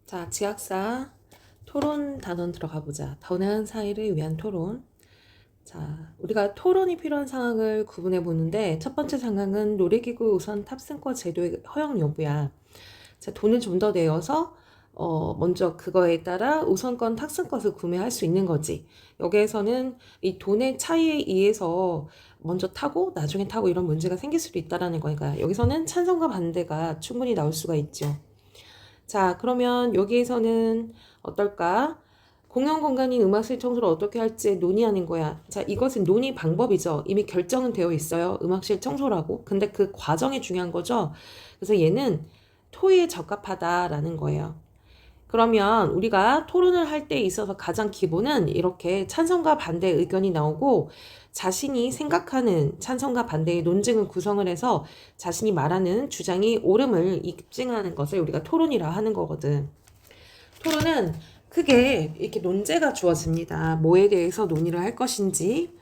자, 지학사 토론 단원 들어가 보자. 더는 사이를 위한 토론. 자, 우리가 토론이 필요한 상황을 구분해 보는데 첫 번째 상황은 놀이기구 우선 탑승권 제도의 허용 여부야. 자, 돈을 좀 더 내어서 먼저 그거에 따라 우선권 탑승권을 구매할 수 있는 거지. 여기에서는 이 돈의 차이에 의해서 먼저 타고 나중에 타고 이런 문제가 생길 수도 있다라는 거니까 여기서는 찬성과 반대가 충분히 나올 수가 있죠. 자, 그러면 여기에서는 어떨까? 공용 공간인 음악실 청소를 어떻게 할지 논의하는 거야. 자, 이것은 논의 방법이죠. 이미 결정은 되어 있어요. 음악실 청소라고. 근데 그 과정이 중요한 거죠. 그래서 얘는 토의에 적합하다라는 거예요. 그러면 우리가 토론을 할 때 있어서 가장 기본은 이렇게 찬성과 반대 의견이 나오고 자신이 생각하는 찬성과 반대의 논증을 구성을 해서 자신이 말하는 주장이 옳음을 입증하는 것을 우리가 토론이라 하는 거거든. 토론은 크게 이렇게 논제가 주어집니다. 뭐에 대해서 논의를 할 것인지.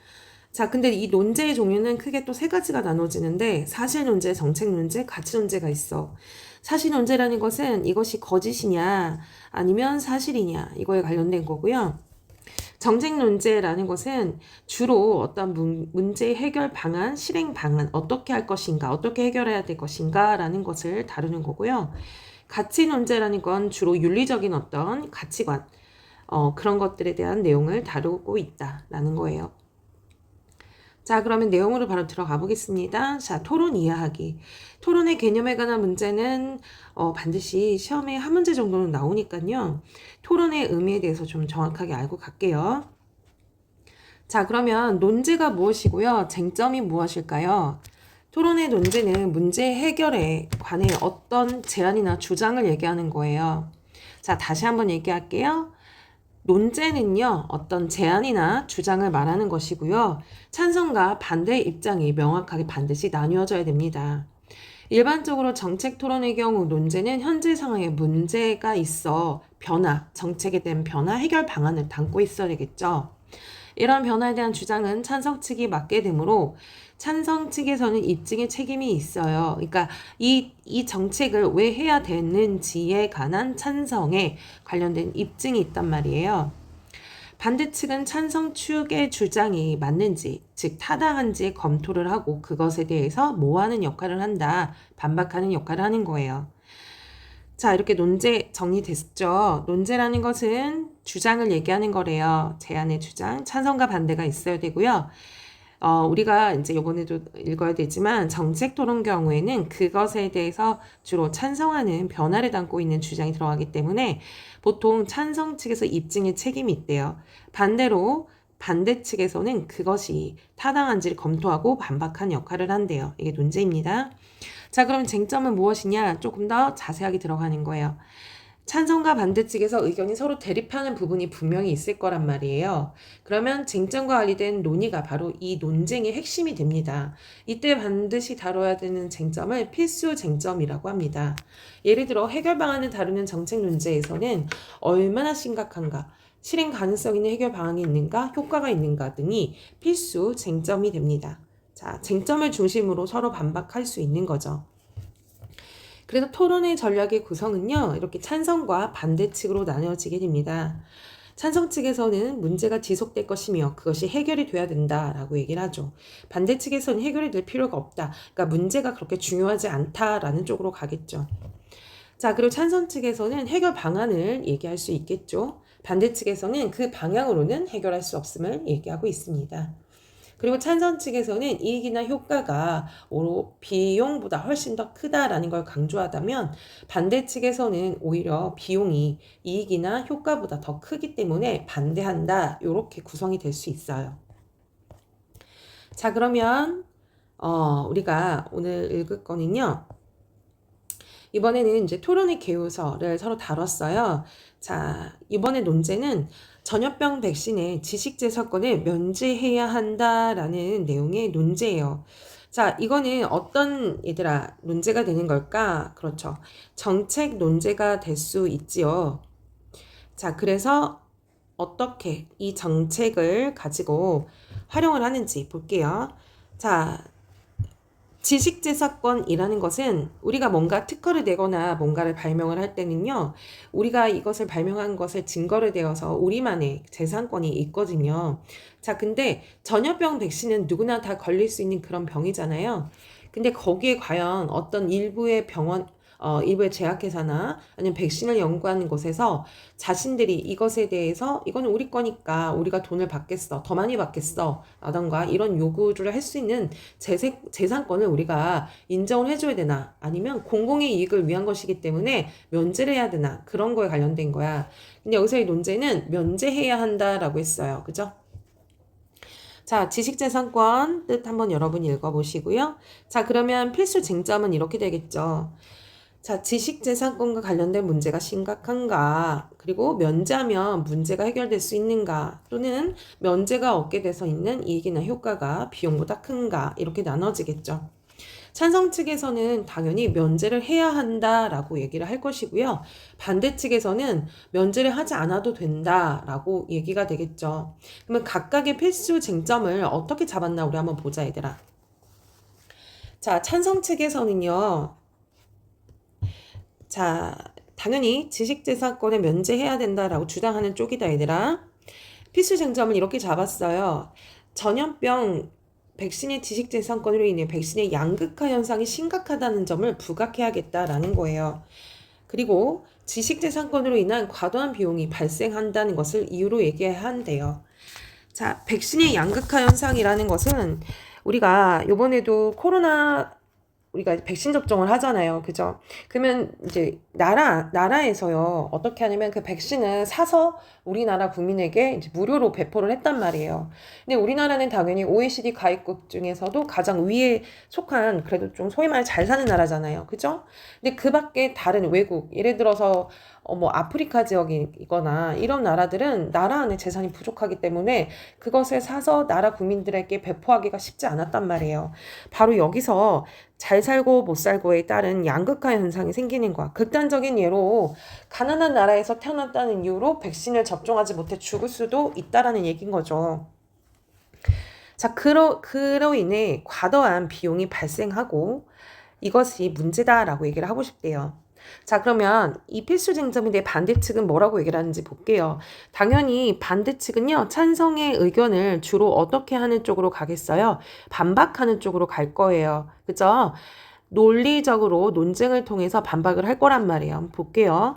자, 근데 이 논제의 종류는 크게 또 세 가지가 나눠지는데 사실 논제, 정책 논제, 가치 논제가 있어. 사실 논제라는 것은 이것이 거짓이냐 아니면 사실이냐 이거에 관련된 거고요. 정책 논제라는 것은 주로 어떤 문제 해결 방안, 실행 방안, 어떻게 할 것인가, 어떻게 해결해야 될 것인가 라는 것을 다루는 거고요. 가치 논제라는 건 주로 윤리적인 어떤 가치관, 그런 것들에 대한 내용을 다루고 있다라는 거예요. 자, 그러면 내용으로 바로 들어가 보겠습니다. 자, 토론 이해하기. 토론의 개념에 관한 문제는 반드시 시험에 한 문제 정도는 나오니까요. 토론의 의미에 대해서 좀 정확하게 알고 갈게요. 자, 그러면 논제가 무엇이고요? 쟁점이 무엇일까요? 토론의 논제는 문제 해결에 관해 어떤 제안이나 주장을 얘기하는 거예요. 자, 다시 한번 얘기할게요. 논제는요, 어떤 제안이나 주장을 말하는 것이고요. 찬성과 반대 입장이 명확하게 반드시 나뉘어져야 됩니다. 일반적으로 정책 토론의 경우 논제는 현재 상황에 문제가 있어 변화, 정책에 대한 변화 해결 방안을 담고 있어야 되겠죠. 이런 변화에 대한 주장은 찬성 측이 맡게 되므로 찬성 측에서는 입증의 책임이 있어요. 그러니까 이 정책을 왜 해야 되는지에 관한 찬성에 관련된 입증이 있단 말이에요. 반대 측은 찬성 측의 주장이 맞는지, 즉 타당한지 검토를 하고 그것에 대해서 뭐하는 역할을 한다, 반박하는 역할을 하는 거예요. 자, 이렇게 논제 정리됐죠? 논제라는 것은 주장을 얘기하는 거래요. 제안의 주장, 찬성과 반대가 있어야 되고요. 우리가 이제 요번에도 읽어야 되지만 정책 토론 경우에는 그것에 대해서 주로 찬성하는 변화를 담고 있는 주장이 들어가기 때문에 보통 찬성 측에서 입증의 책임이 있대요. 반대로 반대 측에서는 그것이 타당한지를 검토하고 반박한 역할을 한대요. 이게 논제입니다. 자, 그럼 쟁점은 무엇이냐? 조금 더 자세하게 들어가는 거예요. 찬성과 반대 측에서 의견이 서로 대립하는 부분이 분명히 있을 거란 말이에요. 그러면 쟁점과 관련된 논의가 바로 이 논쟁의 핵심이 됩니다. 이때 반드시 다뤄야 되는 쟁점을 필수 쟁점이라고 합니다. 예를 들어 해결 방안을 다루는 정책 논제에서는 얼마나 심각한가, 실행 가능성 있는 해결 방안이 있는가, 효과가 있는가 등이 필수 쟁점이 됩니다. 자, 쟁점을 중심으로 서로 반박할 수 있는 거죠. 그래서 토론의 전략의 구성은요, 이렇게 찬성과 반대 측으로 나뉘어지게 됩니다. 찬성 측에서는 문제가 지속될 것이며 그것이 해결이 돼야 된다라고 얘기를 하죠. 반대 측에서는 해결이 될 필요가 없다. 그러니까 문제가 그렇게 중요하지 않다라는 쪽으로 가겠죠. 자, 그리고 찬성 측에서는 해결 방안을 얘기할 수 있겠죠. 반대 측에서는 그 방향으로는 해결할 수 없음을 얘기하고 있습니다. 그리고 찬성 측에서는 이익이나 효과가 비용보다 훨씬 더 크다라는 걸 강조하다면 반대 측에서는 오히려 비용이 이익이나 효과보다 더 크기 때문에 반대한다. 이렇게 구성이 될 수 있어요. 자, 그러면 우리가 오늘 읽을 거는요. 이번에는 이제 토론의 개요서를 서로 다뤘어요. 자, 이번에 논제는 전염병 백신의 지식재 사건을 면제해야 한다라는 내용의 논제예요. 자, 이거는 어떤 논제가 되는 걸까? 그렇죠. 정책 논제가 될 수 있지요. 자, 그래서 어떻게 이 정책을 가지고 활용을 하는지 볼게요. 자, 지식재산권이라는 것은 우리가 뭔가 특허를 내거나 뭔가를 발명을 할 때는요, 우리가 이것을 발명한 것을 증거를 대어서 우리만의 재산권이 있거든요. 자, 근데 전염병 백신은 누구나 다 걸릴 수 있는 그런 병이잖아요. 근데 거기에 과연 어떤 일부의 일부의 제약회사나 아니면 백신을 연구하는 곳에서 자신들이 이것에 대해서 이건 우리 거니까 우리가 돈을 받겠어, 더 많이 받겠어 라던가 이런 요구를 할 수 있는 재산권을 우리가 인정을 해줘야 되나, 아니면 공공의 이익을 위한 것이기 때문에 면제를 해야 되나, 그런 거에 관련된 거야. 근데 여기서의 논제는 면제해야 한다라고 했어요. 그죠? 자, 지식재산권 뜻 한번 여러분이 읽어보시고요. 자, 그러면 필수 쟁점은 이렇게 되겠죠. 자, 지식재산권과 관련된 문제가 심각한가, 그리고 면제하면 문제가 해결될 수 있는가, 또는 면제가 얻게 돼서 있는 이익이나 효과가 비용보다 큰가, 이렇게 나눠지겠죠. 찬성 측에서는 당연히 면제를 해야 한다라고 얘기를 할 것이고요. 반대 측에서는 면제를 하지 않아도 된다라고 얘기가 되겠죠. 그러면 각각의 필수 쟁점을 어떻게 잡았나 우리 한번 보자, 얘들아. 자, 찬성 측에서는요. 자, 당연히 지식재산권을 면제해야 된다라고 주장하는 쪽이다, 얘들아. 필수 쟁점을 이렇게 잡았어요. 전염병 백신의 지식재산권으로 인해 백신의 양극화 현상이 심각하다는 점을 부각해야겠다라는 거예요. 그리고 지식재산권으로 인한 과도한 비용이 발생한다는 것을 이유로 얘기해야 한대요. 자, 백신의 양극화 현상이라는 것은 우리가 이번에도 우리가 백신 접종을 하잖아요. 그죠? 그러면 이제 나라에서요, 어떻게 하냐면 그 백신을 사서 우리나라 국민에게 이제 무료로 배포를 했단 말이에요. 근데 우리나라는 당연히 OECD 가입국 중에서도 가장 위에 속한, 그래도 좀 소위 말해 잘 사는 나라잖아요. 그죠? 근데 그 밖에 다른 외국, 예를 들어서 뭐 아프리카 지역이거나 이런 나라들은 나라 안에 재산이 부족하기 때문에 그것을 사서 나라 국민들에게 배포하기가 쉽지 않았단 말이에요. 바로 여기서 잘 살고 못 살고에 따른 양극화 현상이 생기는 거야. 극단적인 예로 가난한 나라에서 태어났다는 이유로 백신을 접종하지 못해 죽을 수도 있다라는 얘기인 거죠. 자, 그로 인해 과도한 비용이 발생하고 이것이 문제다라고 얘기를 하고 싶대요. 자, 그러면 이 필수 쟁점에 대해 반대측은 뭐라고 얘기를 하는지 볼게요. 당연히 반대측은요, 찬성의 의견을 주로 어떻게 하는 쪽으로 가겠어요? 반박하는 쪽으로 갈 거예요. 그죠? 논리적으로 논쟁을 통해서 반박을 할 거란 말이에요. 한번 볼게요.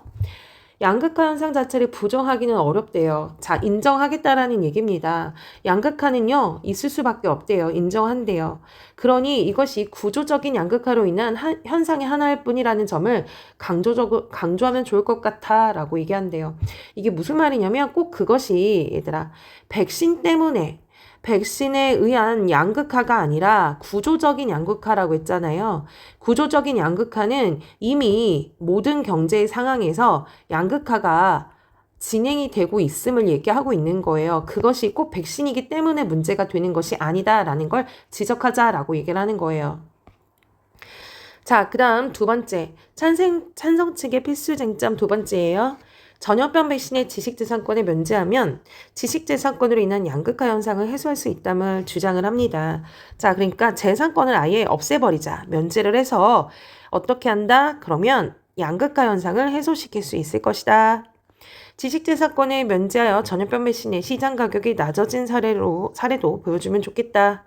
양극화 현상 자체를 부정하기는 어렵대요. 자, 인정하겠다라는 얘기입니다. 양극화는요, 있을 수밖에 없대요. 인정한대요. 그러니 이것이 구조적인 양극화로 인한 현상의 하나일 뿐이라는 점을 강조하면 좋을 것 같아 라고 얘기한대요. 이게 무슨 말이냐면 꼭 그것이, 얘들아, 백신에 의한 양극화가 아니라 구조적인 양극화라고 했잖아요. 구조적인 양극화는 이미 모든 경제 상황에서 양극화가 진행이 되고 있음을 얘기하고 있는 거예요. 그것이 꼭 백신이기 때문에 문제가 되는 것이 아니다라는 걸 지적하자라고 얘기를 하는 거예요. 자, 그 다음 두 번째, 찬성 측의 필수 쟁점 두 번째예요. 전염병 백신의 지식재산권을 면제하면 지식재산권으로 인한 양극화 현상을 해소할 수 있다며 주장을 합니다. 자, 그러니까 재산권을 아예 없애버리자. 면제를 해서 어떻게 한다? 그러면 양극화 현상을 해소시킬 수 있을 것이다. 지식재산권을 면제하여 전염병 백신의 시장 가격이 낮아진 사례도 보여주면 좋겠다.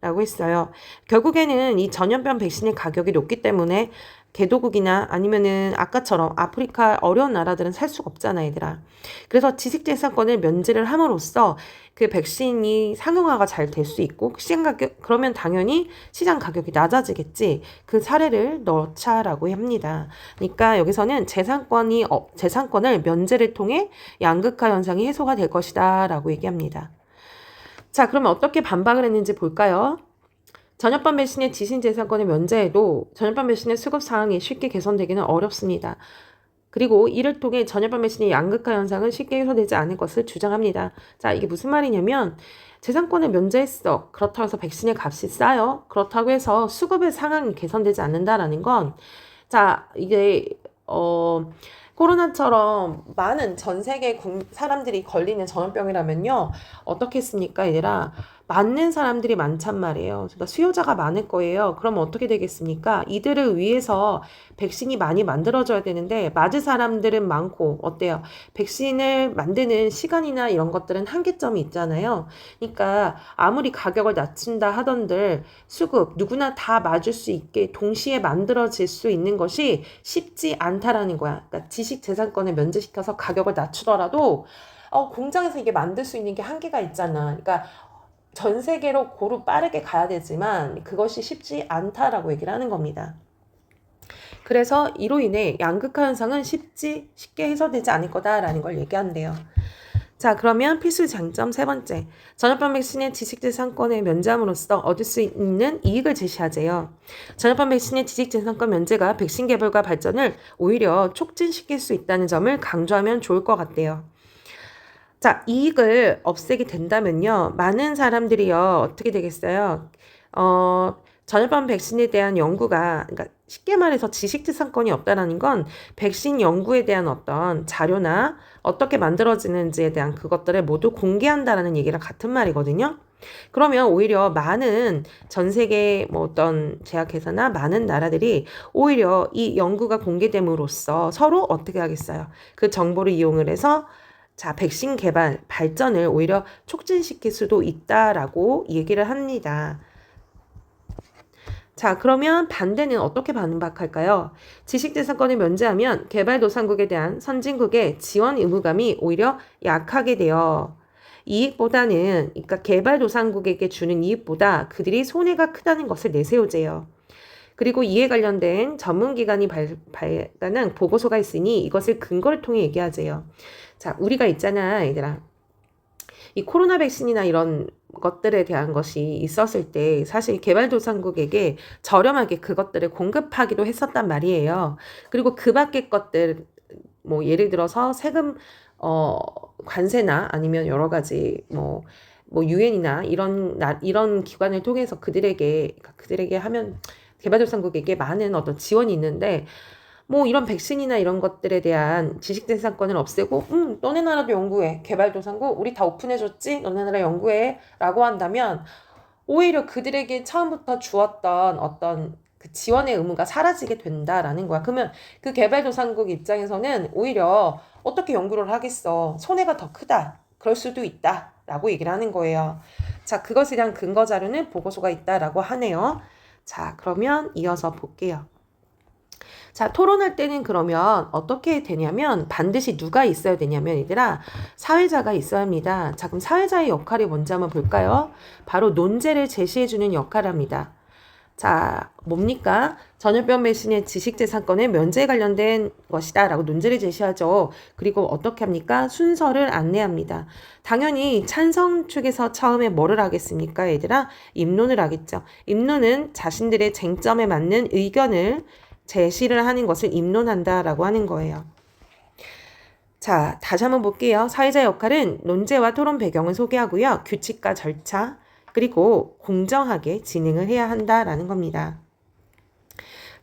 라고 했어요. 결국에는 이 전염병 백신의 가격이 높기 때문에 개도국이나 아니면은 아까처럼 아프리카 어려운 나라들은 살 수가 없잖아, 얘들아. 그래서 지식재산권을 면제를 함으로써 그 백신이 상용화가 잘 될 수 있고 그러면 당연히 시장 가격이 낮아지겠지. 그 사례를 넣자라고 합니다. 그러니까 여기서는 재산권을 면제를 통해 양극화 현상이 해소가 될 것이다 라고 얘기합니다. 자, 그러면 어떻게 반박을 했는지 볼까요? 전염병 백신의 지식재산권을 면제해도 전염병 백신의 수급 상황이 쉽게 개선되기는 어렵습니다. 그리고 이를 통해 전염병 백신의 양극화 현상은 쉽게 해소되지 않을 것을 주장합니다. 자, 이게 무슨 말이냐면 재산권을 면제했어. 그렇다고 해서 백신의 값이 싸요. 그렇다고 해서 수급의 상황이 개선되지 않는다라는 건, 자, 이게 코로나처럼 많은 전 세계 사람들이 걸리는 전염병이라면요, 어떻겠습니까, 얘들아? 맞는 사람들이 많단 말이에요. 그러니까 수요자가 많을 거예요. 그럼 어떻게 되겠습니까? 이들을 위해서 백신이 많이 만들어져야 되는데 맞을 사람들은 많고 어때요? 백신을 만드는 시간이나 이런 것들은 한계점이 있잖아요. 그러니까 아무리 가격을 낮춘다 하던들 수급 누구나 다 맞을 수 있게 동시에 만들어질 수 있는 것이 쉽지 않다라는 거야. 그러니까 지식재산권을 면제시켜서 가격을 낮추더라도 공장에서 이게 만들 수 있는 게 한계가 있잖아. 그러니까 전 세계로 고루 빠르게 가야 되지만 그것이 쉽지 않다라고 얘기를 하는 겁니다. 그래서 이로 인해 양극화 현상은 쉽게 해소되지 않을 거다라는 걸 얘기한대요. 자, 그러면 필수 장점 세 번째. 전염병 백신의 지식재산권을 면제함으로써 얻을 수 있는 이익을 제시하재요. 전염병 백신의 지식재산권 면제가 백신 개발과 발전을 오히려 촉진시킬 수 있다는 점을 강조하면 좋을 것 같대요. 자, 이익을 없애게 된다면요. 많은 사람들이요. 어떻게 되겠어요? 전염병 백신에 대한 연구가, 그러니까 쉽게 말해서 지식재산권이 없다라는 건 백신 연구에 대한 어떤 자료나 어떻게 만들어지는지에 대한 그것들을 모두 공개한다라는 얘기랑 같은 말이거든요. 그러면 오히려 많은 전 세계 뭐 어떤 제약회사나 많은 나라들이 오히려 이 연구가 공개됨으로써 서로 어떻게 하겠어요? 그 정보를 이용을 해서 자, 백신 개발, 발전을 오히려 촉진시킬 수도 있다라고 얘기를 합니다. 자, 그러면 반대는 어떻게 반박할까요? 지식재산권을 면제하면 개발도상국에 대한 선진국의 지원 의무감이 오히려 약하게 되어 이익보다는, 그러니까 개발도상국에게 주는 이익보다 그들이 손해가 크다는 것을 내세우재요. 그리고 이에 관련된 전문기관이 발간한 보고서가 있으니 이것을 근거를 통해 얘기하재요. 자, 우리가 있잖아, 얘들아. 이 코로나 백신이나 이런 것들에 대한 것이 있었을 때 사실 개발도상국에게 저렴하게 그것들을 공급하기도 했었단 말이에요. 그리고 그 밖의 것들, 뭐 예를 들어서 세금, 관세나 아니면 여러 가지 유엔이나 이런 기관을 통해서 그들에게 하면 개발도상국에게 많은 어떤 지원이 있는데 이런 백신이나 이런 것들에 대한 지식재산권을 없애고 너네 나라도 연구해. 개발도상국 우리 다 오픈해줬지? 너네 나라 연구해. 라고 한다면 오히려 그들에게 처음부터 주었던 어떤 그 지원의 의무가 사라지게 된다라는 거야. 그러면 그 개발도상국 입장에서는 오히려 어떻게 연구를 하겠어. 손해가 더 크다. 그럴 수도 있다. 라고 얘기를 하는 거예요. 자, 그것에 대한 근거 자료는 보고서가 있다라고 하네요. 자, 그러면 이어서 볼게요. 자, 토론할 때는 그러면 어떻게 되냐면 반드시 누가 있어야 되냐면 얘들아 사회자가 있어야 합니다. 자, 그럼 사회자의 역할이 뭔지 한번 볼까요? 바로 논제를 제시해주는 역할을 합니다. 자, 뭡니까? 전염병 백신의 지식재산권의 면제에 관련된 것이다 라고 논제를 제시하죠. 그리고 어떻게 합니까? 순서를 안내합니다. 당연히 찬성 측에서 처음에 뭐를 하겠습니까? 얘들아 입론을 하겠죠. 입론은 자신들의 쟁점에 맞는 의견을 제시를 하는 것을 입론한다라고 하는 거예요. 자, 다시 한번 볼게요. 사회자 역할은 논제와 토론 배경을 소개하고요. 규칙과 절차, 그리고 공정하게 진행을 해야 한다라는 겁니다.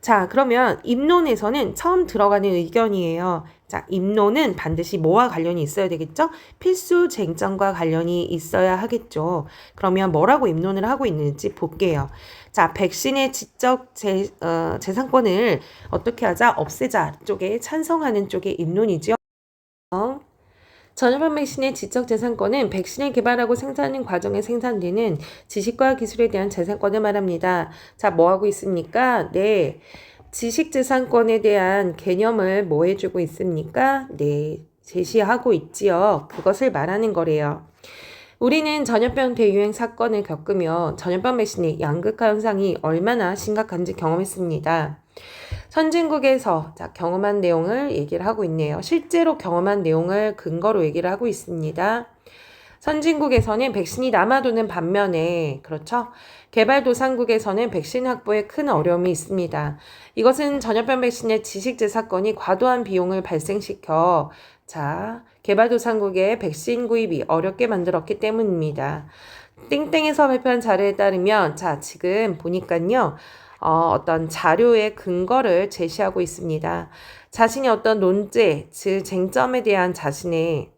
자, 그러면 입론에서는 처음 들어가는 의견이에요. 자, 입론은 반드시 뭐와 관련이 있어야 되겠죠? 필수 쟁점과 관련이 있어야 하겠죠. 그러면 뭐라고 입론을 하고 있는지 볼게요. 자, 백신의 지적 재산권을 어떻게 하자? 없애자 쪽에 찬성하는 쪽의 입론이죠. 전염병 백신의 지적재산권은 백신을 개발하고 생산하는 과정에 생산되는 지식과 기술에 대한 재산권을 말합니다. 자, 뭐 하고 있습니까? 네. 지식재산권에 대한 개념을 뭐 해주고 있습니까? 네. 제시하고 있지요. 그것을 말하는 거래요. 우리는 전염병 대유행 사건을 겪으며 전염병 백신의 양극화 현상이 얼마나 심각한지 경험했습니다. 선진국에서 경험한 내용을 얘기를 하고 있네요. 실제로 경험한 내용을 근거로 얘기를 하고 있습니다. 선진국에서는 백신이 남아도는 반면에 그렇죠. 개발도상국에서는 백신 확보에 큰 어려움이 있습니다. 이것은 전염병 백신의 지식재산권이 과도한 비용을 발생시켜 개발도상국의 백신 구입이 어렵게 만들었기 때문입니다. 땡땡에서 발표한 자료에 따르면 지금 보니까요. 어떤 자료의 근거를 제시하고 있습니다. 자신의 어떤 논제, 즉 쟁점에 대한 자신의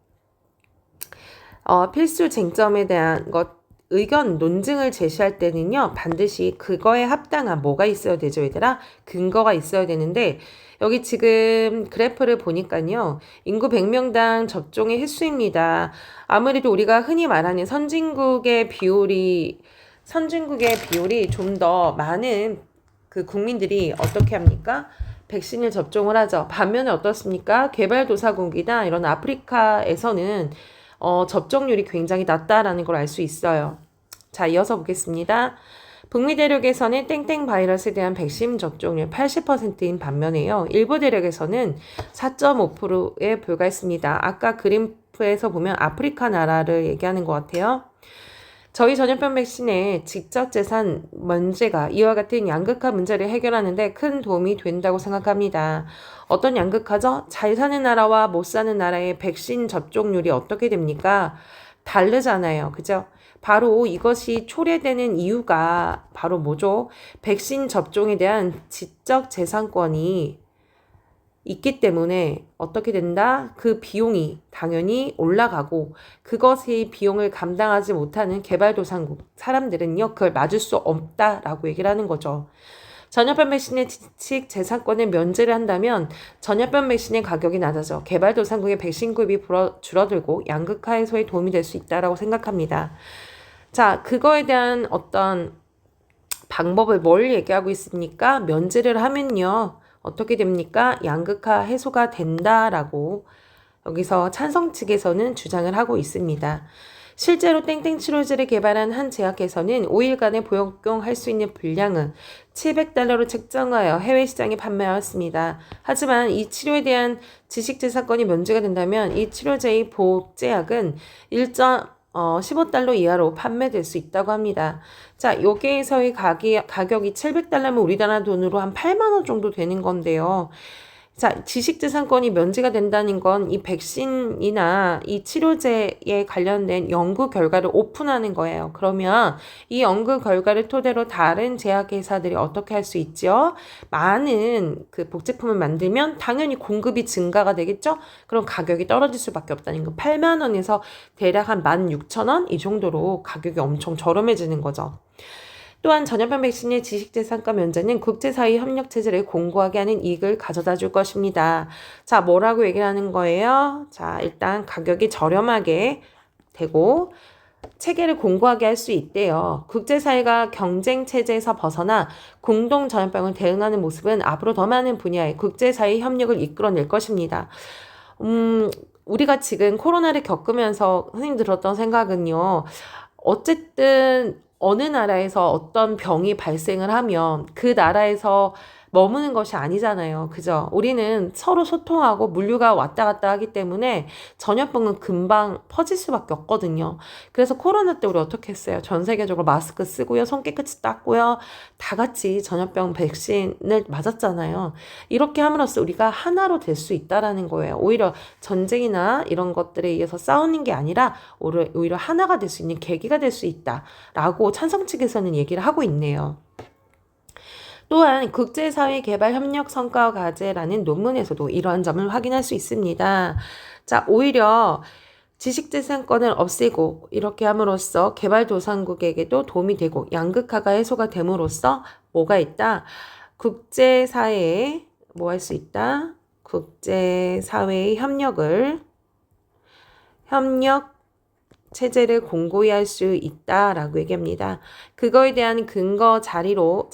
필수 쟁점에 대한 것 의견, 논증을 제시할 때는요, 반드시 그거에 합당한 뭐가 있어야 되죠, 얘들아? 근거가 있어야 되는데, 여기 지금 그래프를 보니까요, 인구 100명당 접종의 횟수입니다. 아무래도 우리가 흔히 말하는 선진국의 비율이 좀 더 많은 그 국민들이 어떻게 합니까? 백신을 접종을 하죠. 반면에 어떻습니까? 개발도상국이나 이런 아프리카에서는 접종률이 굉장히 낮다라는 걸 알 수 있어요. 자, 이어서 보겠습니다. 북미 대륙에서는 땡땡 바이러스에 대한 백신 접종률 80%인 반면에요. 일부 대륙에서는 4.5%에 불과했습니다. 아까 그림프에서 보면 아프리카 나라를 얘기하는 것 같아요. 저희 전염병 백신의 직접재산 문제가 이와 같은 양극화 문제를 해결하는데 큰 도움이 된다고 생각합니다. 어떤 양극화죠? 잘 사는 나라와 못 사는 나라의 백신 접종률이 어떻게 됩니까? 다르잖아요. 그죠? 바로 이것이 초래되는 이유가 바로 뭐죠? 백신 접종에 대한 지적재산권이 있기 때문에 어떻게 된다? 그 비용이 당연히 올라가고 그것의 비용을 감당하지 못하는 개발도상국 사람들은요, 그걸 맞을 수 없다라고 얘기를 하는 거죠. 전염병 백신의 지식 재산권을 면제를 한다면 전염병 백신의 가격이 낮아져 개발도상국의 백신 구입이 줄어들고 양극화 해소에 도움이 될 수 있다라고 생각합니다. 자, 그거에 대한 어떤 방법을 뭘 얘기하고 있습니까? 면제를 하면요. 어떻게 됩니까? 양극화 해소가 된다라고 여기서 찬성 측에서는 주장을 하고 있습니다. 실제로 땡땡 치료제를 개발한 한 제약회사는 5일간에 복용할 수 있는 분량은 $700로 책정하여 해외 시장에 판매하였습니다. 하지만 이 치료에 대한 지식재산권이 면제가 된다면 이 치료제의 복제약은 15달러 이하로 판매될 수 있다고 합니다. 자, 여기에서의 가격이 $700면 우리나라 돈으로 한 8만 원 정도 되는 건데요. 자, 지식재산권이 면제가 된다는 건 이 백신이나 이 치료제에 관련된 연구 결과를 오픈하는 거예요. 그러면 이 연구 결과를 토대로 다른 제약회사들이 어떻게 할 수 있죠? 많은 그 복제품을 만들면 당연히 공급이 증가가 되겠죠? 그럼 가격이 떨어질 수밖에 없다는 거. 8만 원에서 대략 한 16,000원? 이 정도로 가격이 엄청 저렴해지는 거죠. 또한 전염병 백신의 지식재산권 면제는 국제사회 협력체제를 공고하게 하는 이익을 가져다 줄 것입니다. 자, 뭐라고 얘기를 하는 거예요? 자, 일단 가격이 저렴하게 되고 체계를 공고하게 할 수 있대요. 국제사회가 경쟁체제에서 벗어나 공동 전염병을 대응하는 모습은 앞으로 더 많은 분야의 국제사회 협력을 이끌어낼 것입니다. 우리가 지금 코로나를 겪으면서 선생님 들었던 생각은요. 어쨌든 어느 나라에서 어떤 병이 발생을 하면 그 나라에서 머무는 것이 아니잖아요. 그죠? 우리는 서로 소통하고 물류가 왔다 갔다 하기 때문에 전염병은 금방 퍼질 수밖에 없거든요. 그래서 코로나 때 우리 어떻게 했어요? 전 세계적으로 마스크 쓰고요. 손 깨끗이 닦고요. 다 같이 전염병 백신을 맞았잖아요. 이렇게 함으로써 우리가 하나로 될 수 있다라는 거예요. 오히려 전쟁이나 이런 것들에 의해서 싸우는 게 아니라 오히려 하나가 될 수 있는 계기가 될 수 있다라고 찬성 측에서는 얘기를 하고 있네요. 또한 국제사회개발협력성과과제라는 논문에서도 이러한 점을 확인할 수 있습니다. 자, 오히려 지식재산권을 없애고 이렇게 함으로써 개발도상국에게도 도움이 되고 양극화가 해소가 됨으로써 뭐가 있다? 국제사회에 뭐 할 수 있다? 국제사회의 협력 체제를 공고히 할 수 있다라고 얘기합니다. 그거에 대한 근거 자료로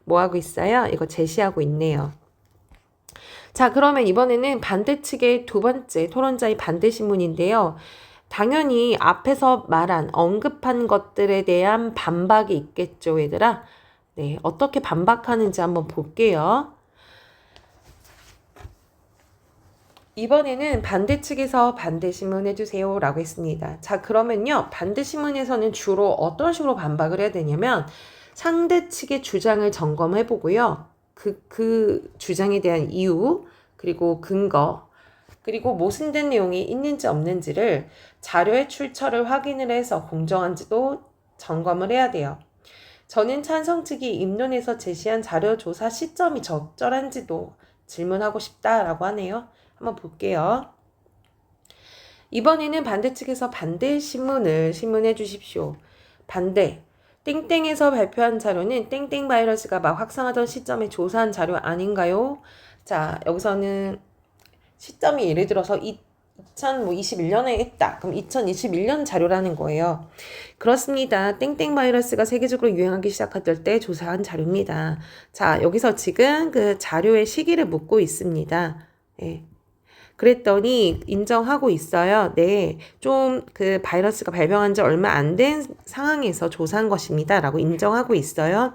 뭐 하고 있어요? 이거 제시하고 있네요. 자, 그러면 이번에는 반대 측의 두 번째 토론자의 반대 신문인데요. 당연히 앞에서 언급한 것들에 대한 반박이 있겠죠, 얘들아. 네, 어떻게 반박하는지 한번 볼게요. 이번에는 반대 측에서 반대 신문 해주세요 라고 했습니다. 자, 그러면요. 반대 신문에서는 주로 어떤 식으로 반박을 해야 되냐면 상대 측의 주장을 점검해 보고요. 그 주장에 대한 이유, 그리고 근거, 그리고 모순된 내용이 있는지 없는지를 자료의 출처를 확인을 해서 공정한지도 점검을 해야 돼요. 저는 찬성 측이 입론에서 제시한 자료 조사 시점이 적절한지도 질문하고 싶다라고 하네요. 한번 볼게요. 이번에는 반대측에서 반대 신문해 주십시오. 반대. 땡땡에서 발표한 자료는 땡땡 바이러스가 막 확산하던 시점에 조사한 자료 아닌가요? 자, 여기서는 시점이 예를 들어서 2021년에 했다. 그럼 2021년 자료라는 거예요. 그렇습니다. 땡땡 바이러스가 세계적으로 유행하기 시작할 때 조사한 자료입니다. 자, 여기서 지금 그 자료의 시기를 묻고 있습니다. 네. 그랬더니 인정하고 있어요. 네, 좀 그 바이러스가 발병한 지 얼마 안 된 상황에서 조사한 것입니다. 라고 인정하고 있어요.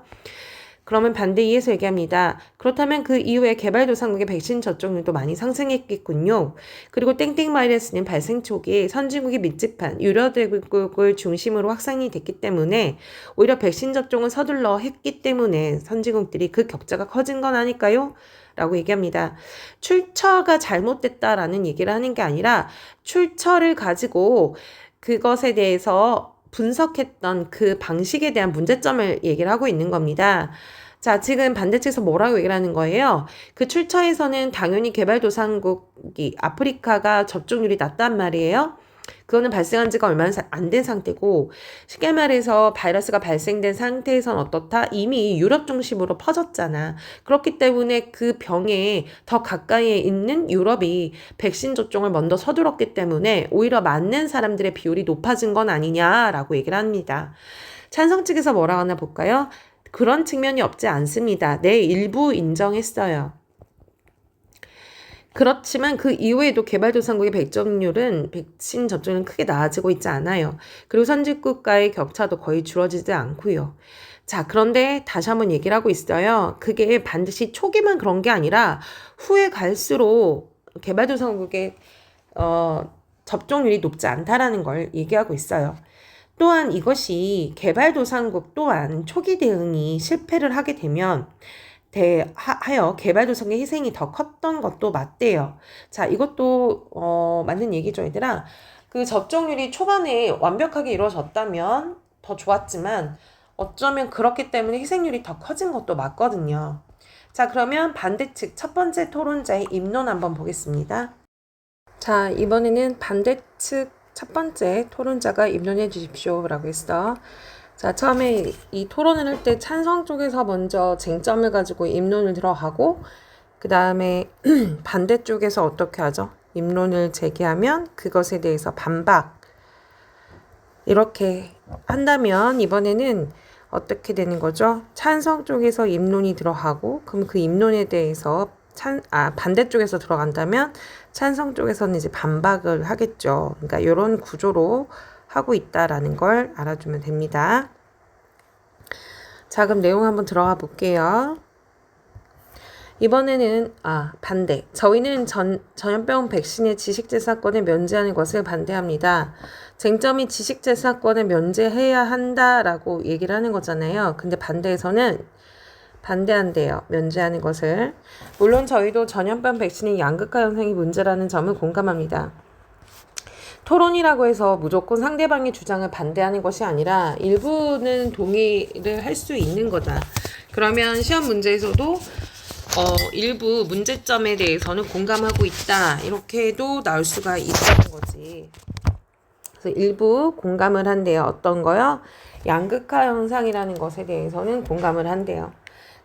그러면 반대 이에서 얘기합니다. 그렇다면 그 이후에 개발도상국의 백신 접종률도 많이 상승했겠군요. 그리고 땡땡 바이러스는 발생 초기에 선진국이 밀집한 유럽대국을 중심으로 확산이 됐기 때문에 오히려 백신 접종을 서둘러 했기 때문에 선진국들이 그 격차가 커진 건 아닐까요? 라고 얘기합니다. 출처가 잘못됐다라는 얘기를 하는 게 아니라 출처를 가지고 그것에 대해서 분석했던 그 방식에 대한 문제점을 얘기를 하고 있는 겁니다. 자, 지금 반대측에서 뭐라고 얘기를 하는 거예요? 그 출처에서는 당연히 개발도상국이 아프리카가 접종률이 낮단 말이에요. 그거는 발생한 지가 얼마 안 된 상태고, 쉽게 말해서 바이러스가 발생된 상태에선 어떻다? 이미 유럽 중심으로 퍼졌잖아. 그렇기 때문에 그 병에 더 가까이에 있는 유럽이 백신 접종을 먼저 서둘렀기 때문에 오히려 맞는 사람들의 비율이 높아진 건 아니냐라고 얘기를 합니다. 찬성 측에서 뭐라고 하나 볼까요? 그런 측면이 없지 않습니다. 네, 일부 인정했어요. 그렇지만 그 이후에도 개발도상국의 백신 접종률은 크게 나아지고 있지 않아요. 그리고 선진국과의 격차도 거의 줄어지지 않고요. 자, 그런데 다시 한번 얘기를 하고 있어요. 그게 반드시 초기만 그런 게 아니라 후에 갈수록 개발도상국의 접종률이 높지 않다라는 걸 얘기하고 있어요. 또한 이것이 개발도상국 또한 초기 대응이 실패를 하게 되면 하여 개발도상의 희생이 더 컸던 것도 맞대요. 자, 이것도 맞는 얘기죠, 얘들아. 그 접종률이 초반에 완벽하게 이루어졌다면 더 좋았지만 어쩌면 그렇기 때문에 희생률이 더 커진 것도 맞거든요. 자, 그러면 반대측 첫 번째 토론자의 입론 한번 보겠습니다. 자, 이번에는 반대측 첫 번째 토론자가 입론해 주십시오 라고 했어. 자, 처음에 이 토론을 할 때 찬성 쪽에서 먼저 쟁점을 가지고 입론을 들어가고 그 다음에 반대쪽에서 어떻게 하죠? 입론을 제기하면 그것에 대해서 반박 이렇게 한다면 이번에는 어떻게 되는 거죠? 찬성 쪽에서 입론이 들어가고 그럼 그 입론에 대해서 반대쪽에서 들어간다면 찬성 쪽에서는 이제 반박을 하겠죠. 그러니까 이런 구조로 하고 있다라는 걸 알아주면 됩니다. 자, 그럼 내용 한번 들어가 볼게요. 이번에는 반대. 저희는 전염병 백신의 지식재산권을 면제하는 것을 반대합니다. 쟁점이 지식재산권을 면제해야 한다라고 얘기를 하는 거잖아요. 근데 반대에서는 반대한대요. 면제하는 것을. 물론 저희도 전염병 백신의 양극화 현상이 문제라는 점을 공감합니다. 토론이라고 해서 무조건 상대방의 주장을 반대하는 것이 아니라 일부는 동의를 할 수 있는 거다. 그러면 시험 문제에서도 일부 문제점에 대해서는 공감하고 있다. 이렇게도 나올 수가 있다는 거지. 그래서 일부 공감을 한대요. 어떤 거요? 양극화 현상이라는 것에 대해서는 공감을 한대요.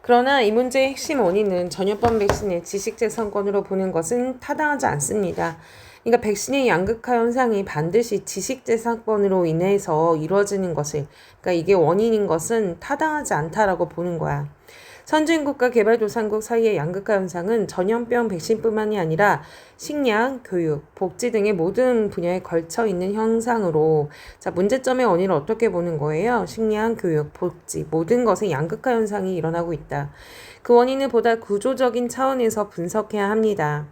그러나 이 문제의 핵심 원인은 전염병 백신의 지식재산권으로 보는 것은 타당하지 않습니다. 그러니까 백신의 양극화 현상이 반드시 지식재산권으로 인해서 이루어지는 것을, 그러니까 이게 원인인 것은 타당하지 않다라고 보는 거야. 선진국과 개발도상국 사이의 양극화 현상은 전염병 백신뿐만이 아니라 식량, 교육, 복지 등의 모든 분야에 걸쳐 있는 현상으로 자, 문제점의 원인을 어떻게 보는 거예요? 식량, 교육, 복지 모든 것에 양극화 현상이 일어나고 있다. 그 원인을 보다 구조적인 차원에서 분석해야 합니다.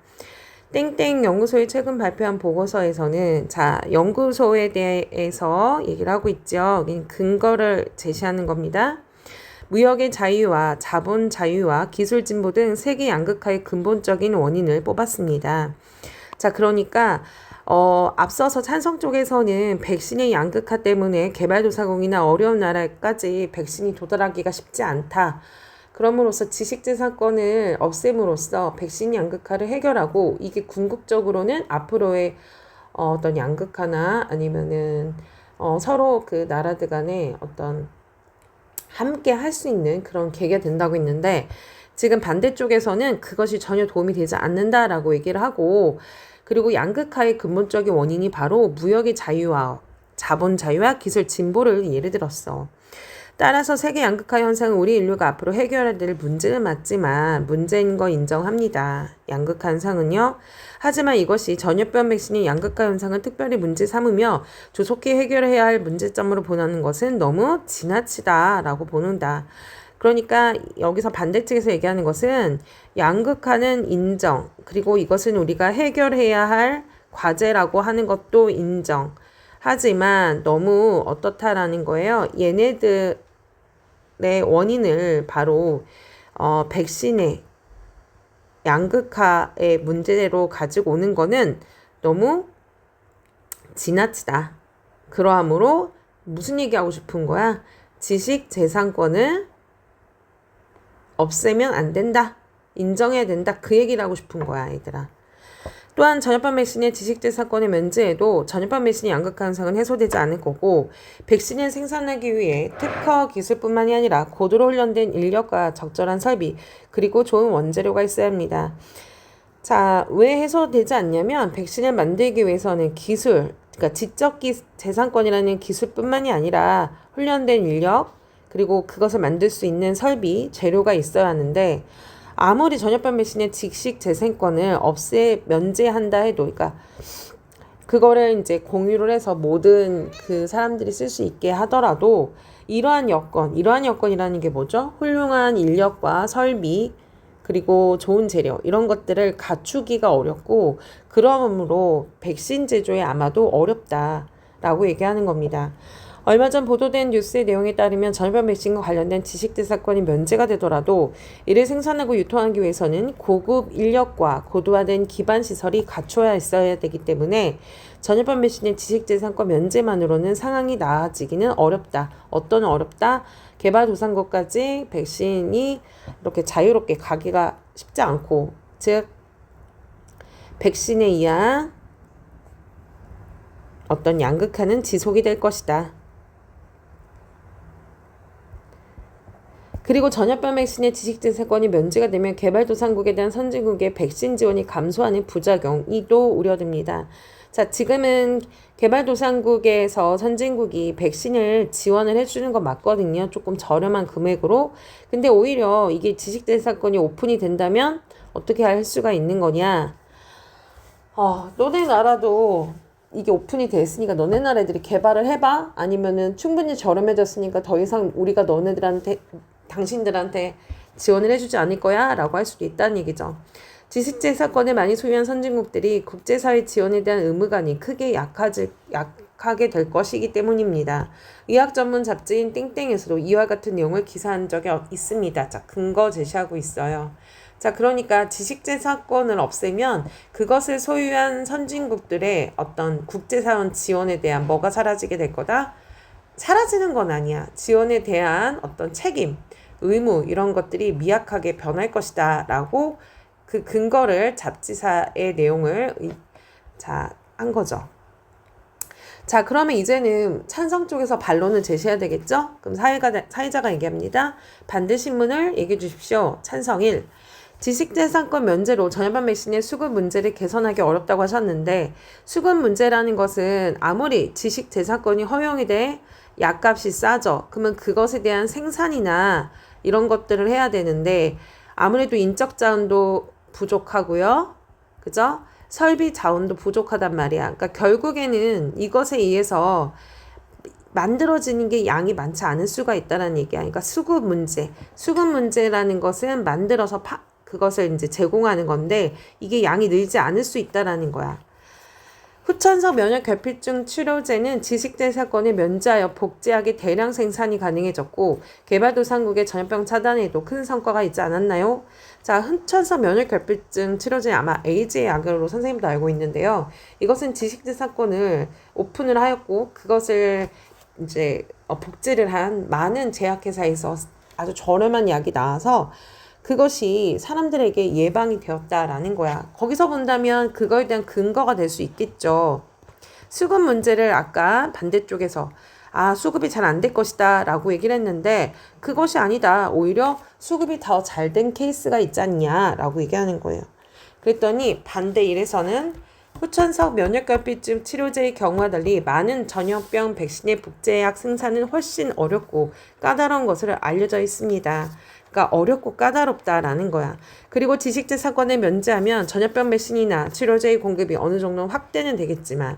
땡땡 연구소의 최근 발표한 보고서에서는 자, 연구소에 대해서 얘기를 하고 있죠. 근거를 제시하는 겁니다. 무역의 자유와 자본 자유와 기술 진보 등 세계 양극화의 근본적인 원인을 뽑았습니다. 자, 그러니까 앞서서 찬성 쪽에서는 백신의 양극화 때문에 개발도상국이나 어려운 나라까지 백신이 도달하기가 쉽지 않다. 그럼으로써 지식재산권을 없앰으로써 백신 양극화를 해결하고 이게 궁극적으로는 앞으로의 어떤 양극화나 아니면은 서로 그 나라들 간에 어떤 함께 할 수 있는 그런 계기가 된다고 했는데 지금 반대쪽에서는 그것이 전혀 도움이 되지 않는다라고 얘기를 하고 그리고 양극화의 근본적인 원인이 바로 무역의 자유와 자본 자유와 기술 진보를 예를 들었어. 따라서 세계 양극화 현상은 우리 인류가 앞으로 해결해야 될 문제는 맞지만 문제인 거 인정합니다. 양극화 현상은요. 하지만 이것이 전염병 백신이 양극화 현상을 특별히 문제 삼으며 조속히 해결해야 할 문제점으로 보는 것은 너무 지나치다라고 보는다. 그러니까 여기서 반대측에서 얘기하는 것은 양극화는 인정, 그리고 이것은 우리가 해결해야 할 과제라고 하는 것도 인정. 하지만 너무 어떻다라는 거예요. 얘네들의 원인을 바로 백신의 양극화의 문제로 가지고 오는 거는 너무 지나치다. 그러하므로 무슨 얘기하고 싶은 거야? 지식재산권을 없애면 안 된다. 인정해야 된다. 그 얘기를 하고 싶은 거야, 얘들아. 또한 전염병 백신의 지식재산권을 면제해도 전염병 백신의 양극화 현상은 해소되지 않을 거고 백신을 생산하기 위해 특허 기술뿐만이 아니라 고도로 훈련된 인력과 적절한 설비 그리고 좋은 원재료가 있어야 합니다. 자, 왜 해소되지 않냐면 백신을 만들기 위해서는 기술, 그러니까 지적 재산권이라는 기술뿐만이 아니라 훈련된 인력 그리고 그것을 만들 수 있는 설비, 재료가 있어야 하는데 아무리 전염병 백신의 지식재산권을 면제한다 해도, 그러니까 그거를 이제 공유를 해서 모든 그 사람들이 쓸 수 있게 하더라도 이러한 여건이라는 게 뭐죠? 훌륭한 인력과 설비 그리고 좋은 재료 이런 것들을 갖추기가 어렵고 그러므로 백신 제조에 아마도 어렵다라고 얘기하는 겁니다. 얼마 전 보도된 뉴스의 내용에 따르면 전염병 백신과 관련된 지식재산권이 면제가 되더라도 이를 생산하고 유통하기 위해서는 고급 인력과 고도화된 기반 시설이 갖춰야 있어야 되기 때문에 전염병 백신의 지식재산권 면제만으로는 상황이 나아지기는 어렵다. 어떤 어렵다? 개발도상국까지 백신이 이렇게 자유롭게 가기가 쉽지 않고, 즉 백신에 의한 어떤 양극화는 지속이 될 것이다. 그리고 전염병 백신의 지식재산권이 면제가 되면 개발도상국에 대한 선진국의 백신 지원이 감소하는 부작용이 또 우려됩니다. 자, 지금은 개발도상국에서 선진국이 백신을 지원을 해주는 건 맞거든요. 조금 저렴한 금액으로. 근데 오히려 이게 지식재산권이 오픈이 된다면 어떻게 할 수가 있는 거냐? 너네 나라도 이게 오픈이 됐으니까 너네 나라들이 개발을 해봐? 아니면은 충분히 저렴해졌으니까 더 이상 우리가 당신들한테 지원을 해주지 않을 거야? 라고 할 수도 있다는 얘기죠. 지식재산권을 많이 소유한 선진국들이 국제사회 지원에 대한 의무감이 크게 약하게 될 것이기 때문입니다. 의학 전문 잡지인 땡땡에서도 이와 같은 내용을 기사한 적이 있습니다. 자, 근거 제시하고 있어요. 자, 그러니까 지식재산권을 없애면 그것을 소유한 선진국들의 어떤 국제사원 지원에 대한 뭐가 사라지게 될 거다? 사라지는 건 아니야. 지원에 대한 어떤 책임, 의무 이런 것들이 미약하게 변할 것이다 라고 그 근거를 잡지사의 내용을 한 거죠. 자, 그러면 이제는 찬성 쪽에서 반론을 제시해야 되겠죠? 그럼 사회자가 얘기합니다. 반대 신문을 얘기해 주십시오. 찬성 1. 지식재산권 면제로 전염병 백신의 수급 문제를 개선하기 어렵다고 하셨는데 수급 문제라는 것은 아무리 지식재산권이 허용이 돼 약값이 싸죠. 그러면 그것에 대한 생산이나 이런 것들을 해야 되는데 아무래도 인적 자원도 부족하고요. 그죠? 설비 자원도 부족하단 말이야. 그러니까 결국에는 이것에 의해서 만들어지는 게 양이 많지 않을 수가 있다는 얘기야. 그러니까 수급 문제라는 것은 만들어서 그것을 이제 제공하는 건데 이게 양이 늘지 않을 수 있다라는 거야. 후천성 면역 결핍증 치료제는 지식재산권을 면제하여 복제하기 대량 생산이 가능해졌고 개발도상국의 전염병 차단에도 큰 성과가 있지 않았나요? 자, 후천성 면역 결핍증 치료제 아마 에이즈의 약으로 선생님도 알고 있는데요. 이것은 지식재산권을 오픈을 하였고 그것을 이제 복제를 한 많은 제약회사에서 아주 저렴한 약이 나와서 그것이 사람들에게 예방이 되었다라는 거야. 거기서 본다면 그거에 대한 근거가 될 수 있겠죠. 수급 문제를 아까 반대쪽에서 수급이 잘 안 될 것이다 라고 얘기를 했는데 그것이 아니다. 오히려 수급이 더 잘 된 케이스가 있지 않냐 라고 얘기하는 거예요. 그랬더니 반대 1에서는 후천석 면역결핍증 치료제의 경우와 달리 많은 전염병 백신의 복제약 생산은 훨씬 어렵고 까다로운 것으로 알려져 있습니다. 그러니까 어렵고 까다롭다라는 거야. 그리고 지식재 사건을 면제하면 전염병 백신이나 치료제의 공급이 어느 정도 확대는 되겠지만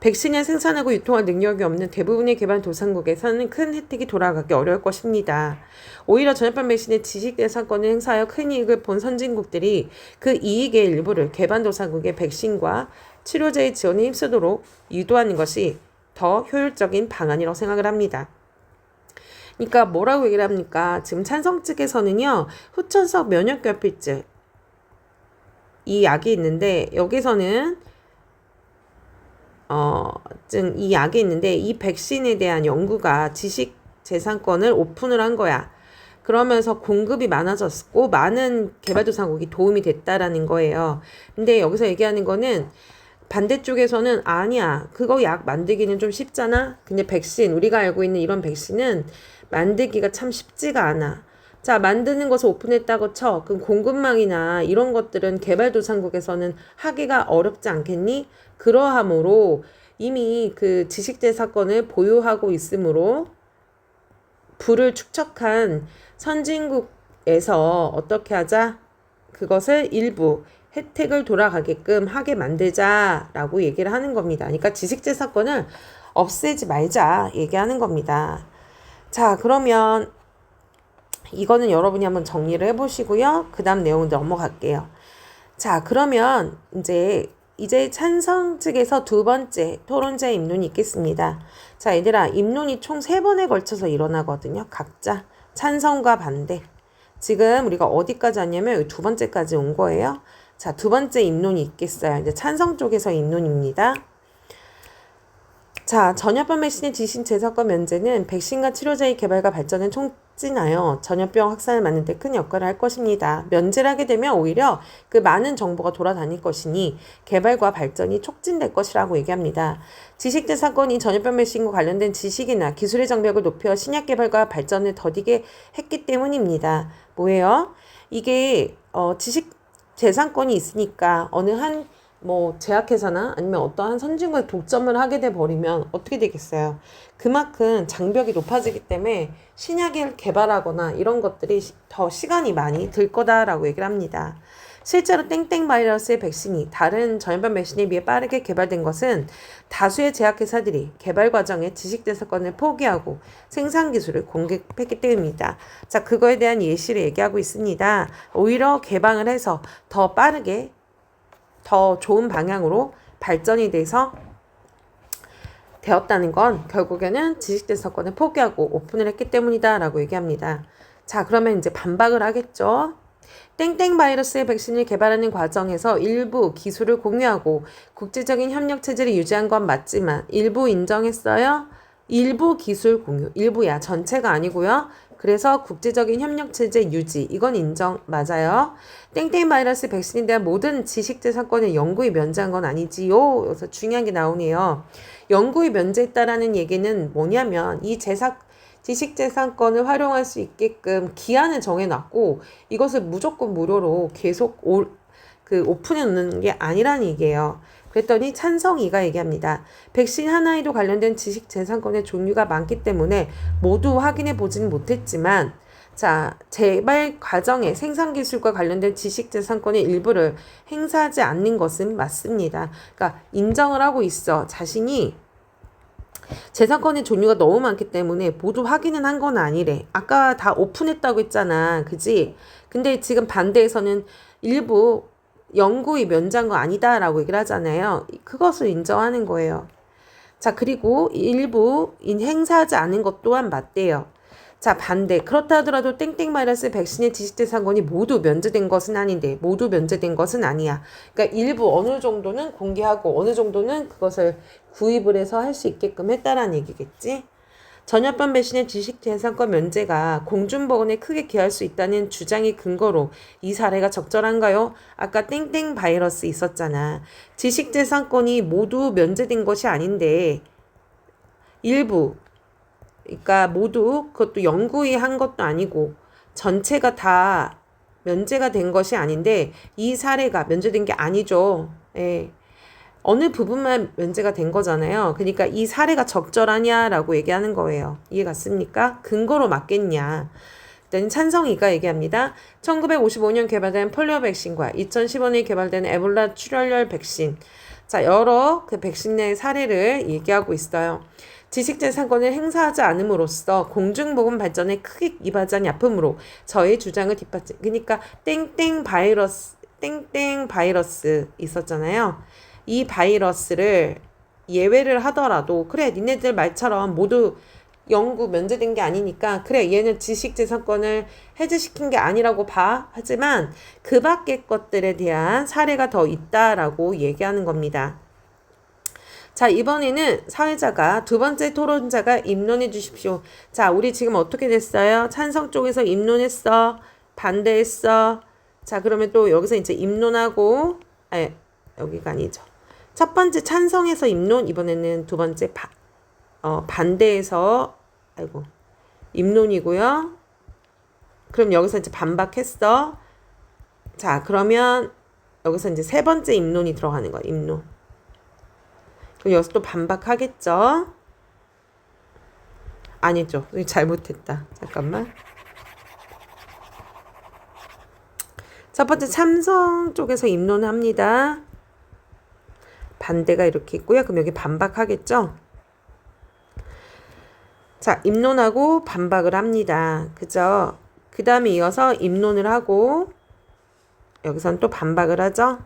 백신을 생산하고 유통할 능력이 없는 대부분의 개발도상국에서는 큰 혜택이 돌아가기 어려울 것입니다. 오히려 전염병 백신의 지식재산권을 행사하여 큰 이익을 본 선진국들이 그 이익의 일부를 개발도상국의 백신과 치료제의 지원에 힘쓰도록 유도하는 것이 더 효율적인 방안이라고 생각을 합니다. 그러니까 뭐라고 얘기를 합니까? 지금 찬성 측에서는요. 후천석 면역결핍증 이 약이 있는데 여기서는 이 약이 있는데 이 백신에 대한 연구가 지식재산권을 오픈을 한 거야. 그러면서 공급이 많아졌고 많은 개발도상국이 도움이 됐다라는 거예요. 근데 여기서 얘기하는 거는 반대쪽에서는 아니야. 그거 약 만들기는 좀 쉽잖아. 근데 백신, 우리가 알고 있는 이런 백신은 만들기가 참 쉽지가 않아. 자, 만드는 것을 오픈했다고 쳐. 그럼 공급망이나 이런 것들은 개발도상국에서는 하기가 어렵지 않겠니? 그러하므로 이미 그 지식재산권을 보유하고 있으므로 부를 축적한 선진국에서 어떻게 하자? 그것을 일부 혜택을 돌아가게끔 하게 만들자라고 얘기를 하는 겁니다. 그러니까 지식재산권을 없애지 말자 얘기하는 겁니다. 자, 그러면 이거는 여러분이 한번 정리를 해보시고요. 그 다음 내용 넘어갈게요. 자, 그러면 이제 찬성 측에서 두 번째 토론자 입론이 있겠습니다. 자, 얘들아, 입론이 총 3번에 걸쳐서 일어나거든요. 각자 찬성과 반대. 지금 우리가 어디까지 왔냐면 두 번째까지 온 거예요. 자, 두 번째 입론이 있겠어요. 이제 찬성 쪽에서 입론입니다. 자, 전염병 백신의 지식재산권 면제는 백신과 치료제의 개발과 발전을 촉진하여 전염병 확산을 막는 데 큰 역할을 할 것입니다. 면제를 하게 되면 오히려 그 많은 정보가 돌아다닐 것이니 개발과 발전이 촉진될 것이라고 얘기합니다. 지식재산권이 전염병 백신과 관련된 지식이나 기술의 장벽을 높여 신약 개발과 발전을 더디게 했기 때문입니다. 뭐예요? 이게 지식재산권이 있으니까 어느 한 제약회사나 아니면 어떠한 선진국에 독점을 하게 돼 버리면 어떻게 되겠어요? 그만큼 장벽이 높아지기 때문에 신약을 개발하거나 이런 것들이 더 시간이 많이 들 거다라고 얘기를 합니다. 실제로 땡땡 바이러스의 백신이 다른 전염병 백신에 비해 빠르게 개발된 것은 다수의 제약회사들이 개발 과정에 지식재산권을 포기하고 생산 기술을 공급했기 때문입니다. 자, 그거에 대한 예시를 얘기하고 있습니다. 오히려 개방을 해서 더 빠르게 더 좋은 방향으로 발전이 돼서 되었다는 건 결국에는 지식재산권을 포기하고 오픈을 했기 때문이다 라고 얘기합니다. 자, 그러면 이제 반박을 하겠죠. 땡땡 바이러스의 백신을 개발하는 과정에서 일부 기술을 공유하고 국제적인 협력 체제를 유지한 건 맞지만 일부 인정했어요? 일부 기술 공유, 일부야, 전체가 아니고요. 그래서 국제적인 협력체제 유지, 이건 인정 맞아요. 땡땡 바이러스 백신에 대한 모든 지식재산권을 영구히 면제한 건 아니지요. 여기서 중요한 게 나오네요. 영구히 면제했다라는 얘기는 뭐냐면 이 지식재산권을 활용할 수 있게끔 기한을 정해놨고 이것을 무조건 무료로 계속 오픈해 놓는 게 아니라는 얘기예요. 그랬더니 찬성이가 얘기합니다. 백신 하나에도 관련된 지식재산권의 종류가 많기 때문에 모두 확인해 보지는 못했지만 자, 개발 과정에 생산기술과 관련된 지식재산권의 일부를 행사하지 않는 것은 맞습니다. 그러니까 인정을 하고 있어. 자신이 재산권의 종류가 너무 많기 때문에 모두 확인은 한 건 아니래. 아까 다 오픈했다고 했잖아. 그지? 근데 지금 반대에서는 일부 영구히 면제한 거 아니다라고 얘기를 하잖아요. 그것을 인정하는 거예요. 자, 그리고 일부 행사하지 않은 것 또한 맞대요. 자, 반대. 그렇다 하더라도 땡땡 바이러스 백신의 지식재산권이 모두 면제된 것은 아닌데 모두 면제된 것은 아니야. 그러니까 일부 어느 정도는 공개하고 어느 정도는 그것을 구입을 해서 할 수 있게끔 했다라는 얘기겠지. 전염병 배신의 지식재산권 면제가 공중보건에 크게 기여할 수 있다는 주장이 근거로 이 사례가 적절한가요? 아까 땡땡 바이러스 있었잖아. 지식재산권이 모두 면제된 것이 아닌데 일부, 그러니까 모두 그것도 영구히 한 것도 아니고 전체가 다 면제가 된 것이 아닌데 이 사례가 면제된 게 아니죠. 예. 어느 부분만 면제가 된 거잖아요. 그러니까 이 사례가 적절하냐라고 얘기하는 거예요. 이해 갔습니까? 근거로 맞겠냐. 일단 찬성이가 얘기합니다. 1955년 개발된 폴리오 백신과 2015년에 개발된 에볼라 출혈열 백신. 자, 여러 그 백신의 사례를 얘기하고 있어요. 지식재산권을 행사하지 않음으로써 공중보건 발전에 크게 이바지한 약품으로 저의 주장을 뒷받침. 그러니까 땡땡 바이러스 있었잖아요. 이 바이러스를 예외를 하더라도 그래 니네들 말처럼 모두 영구 면제된 게 아니니까 그래 얘는 지식재산권을 해제시킨 게 아니라고 봐. 하지만 그 밖의 것들에 대한 사례가 더 있다라고 얘기하는 겁니다. 자, 이번에는 사회자가 두 번째 토론자가 입론해 주십시오. 자, 우리 지금 어떻게 됐어요? 찬성 쪽에서 입론했어. 반대했어. 자, 그러면 또 여기서 이제 입론하고 여기가 아니죠. 첫 번째 찬성해서 입론, 이번에는 두 번째 반대해서 입론이고요. 그럼 여기서 이제 반박했어. 자, 그러면 여기서 이제 세 번째 입론이 들어가는 거야. 입론. 그럼 여기서 또 반박하겠죠? 아니죠. 잘못했다. 잠깐만. 첫 번째 찬성 쪽에서 입론합니다. 반대가 이렇게 있고요. 그럼 여기 반박하겠죠? 자, 입론하고 반박을 합니다. 그죠? 그 다음에 이어서 입론을 하고 여기선 또 반박을 하죠?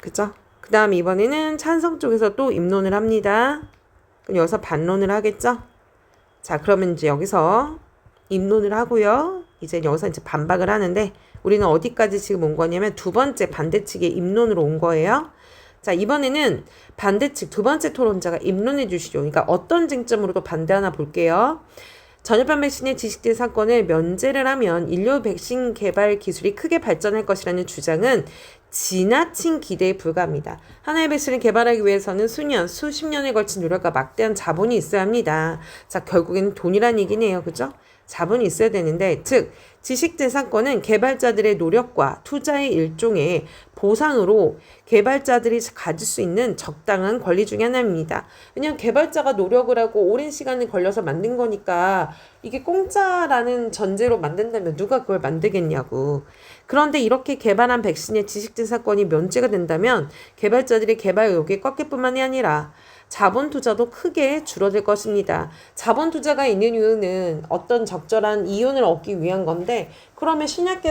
그죠? 그 다음 이번에는 찬성 쪽에서 또 입론을 합니다. 그럼 여기서 반론을 하겠죠? 자, 그러면 이제 여기서 입론을 하고요. 이제 여기서 이제 반박을 하는데 우리는 어디까지 지금 온 거냐면 두 번째 반대측의 입론으로 온 거예요. 자, 이번에는 반대측 두 번째 토론자가 입론해 주시죠. 그러니까 어떤 쟁점으로도 반대 하나 볼게요. 전염병 백신의 지식재산권을 면제를 하면 인류 백신 개발 기술이 크게 발전할 것이라는 주장은 지나친 기대에 불과합니다. 하나의 백신을 개발하기 위해서는 수년, 수십 년에 걸친 노력과 막대한 자본이 있어야 합니다. 자, 결국에는 돈이란 얘기네요. 그죠? 자본이 있어야 되는데, 즉 지식재산권은 개발자들의 노력과 투자의 일종의 보상으로 개발자들이 가질 수 있는 적당한 권리 중에 하나입니다. 왜냐하면 개발자가 노력을 하고 오랜 시간이 걸려서 만든 거니까 이게 공짜라는 전제로 만든다면 누가 그걸 만들겠냐고. 그런데 이렇게 개발한 백신의 지식재산권이 면제가 된다면 개발자들의 개발 의욕이 꺾일 뿐만이 아니라 자본 투자도 크게 줄어들 것입니다. 자본 투자가 있는 이유는 어떤 적절한 이윤을 얻기 위한 건데, 그러면 신약